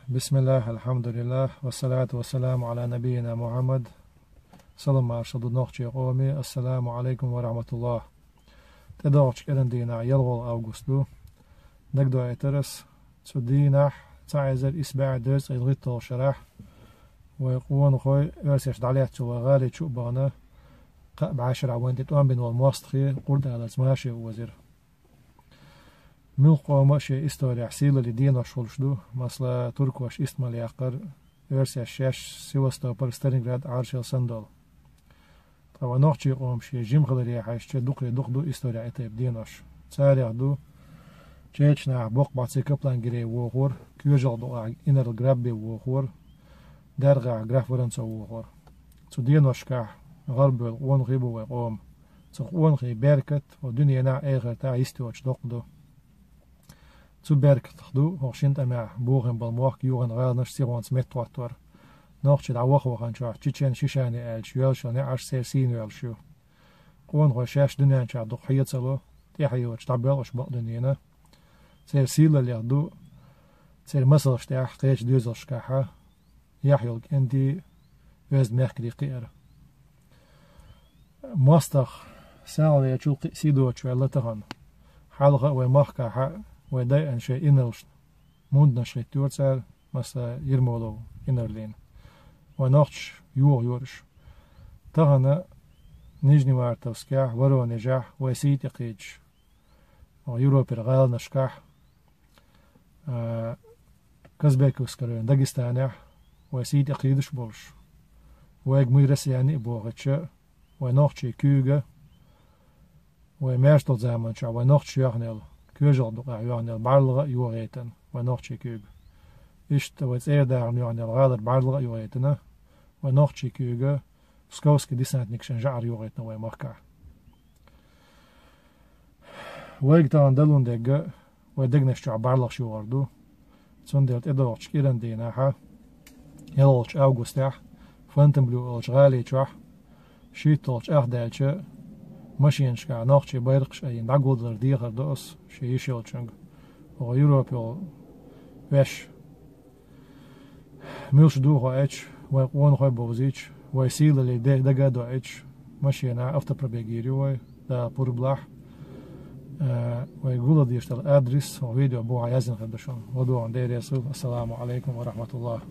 بسم الله الحمد لله والصلاة والسلام على نبينا محمد صلى الله عليه وسلم. السلام عليكم ورحمة الله. تدعوش كدن دينا يلغل أوغستو نقدو اعترس تدينح تعزل إسباع درس الغيطة شرح ويقوون خوي ارسيش دعليات شو غالي شو بانا قاب عشر عوان تتوان بين والمواستخي قرد على زماشي ووزير ملقو ماشي استوري عسيلة لدينا شولشدو مثلا تركوش استمال يقر ارسيش شاش سيوستو برسترينغراد عارشل سندول طبعا نوحشي قوم شي جيم غلري حيش دوقي دوقدو استوري عتيب ديناش تاريخ دو تشيتشنا بوق باتسي كبلان جري ووخور كيوجل دو إنر الجرابي ووخور درغا جراف ورنسو ووخور تو ديناش كاح غرب ون غيبو وقوم تو ون غي بيركت ودنيا نا ايغر تا يستوش دوقدو تو بيركت خدو هوشنت امع بوغن بالموخ يوغن غالنش سيغوانس متواتور نوخش دعوخ وخان شاح تشيشن شيشاني الش يلشو عش سيرسين يلشو قوان غو شاش دنيا شاح دوقحية سلو تيحيوش تعبيل وش بق دنيانا سير سيلا اللي يخدو سير مسل شتاح قيش دوزل شكاحة يحيولك انتي وزد ميخكري قير مواستخ ساعة يشول سيدو وشوالة تهان حلقة ومخكاحة وداي ان شي انرلش موندنا شي تورسال مسا يرمولو انرلين ونوخش يورش تهانا نجني وارتوسكاح ورو نجاح ويسيت يقيج ويوروبي رغال نشكاح كزبيكوس كرين داغستانح ويسيت يقيدش بولش ويج ميرس يعني بوغتش ونوخشي كوغا وماشتل زامن شا ونوخش يغنل كوجل دقا يغنل بارلغا يوغيتن ونوخشي كوغ إشت ويتسير داغن يغنل غادر بارلغا يوغيتنا ونوخشي كوغا سكوسكي ديسانت نكشن جعر يوغيتنا ويمركع ويج تان دلون دقا ويدقنش شع بارلغ شو غردو تسونديلت إدوغش كيرن ديناحا يلوش أوغستاح فانتنبلو ألش غالي شح شيتولش أخدالش ماشينش كا نوخشي بيرقش أي نعقودر ديغر دوس شي يشيلشنگ و يوروبيل وش ميلش دوغو اتش ويقون خوي بوزيش ويسيل اللي دقا دو اتش ماشينا أفتا بربيجيري وي دا بوربلاح ويقول ديشتل أدرس وفيديو بو عايزين خدشون ودو عن دير يسول. السلام عليكم ورحمة الله.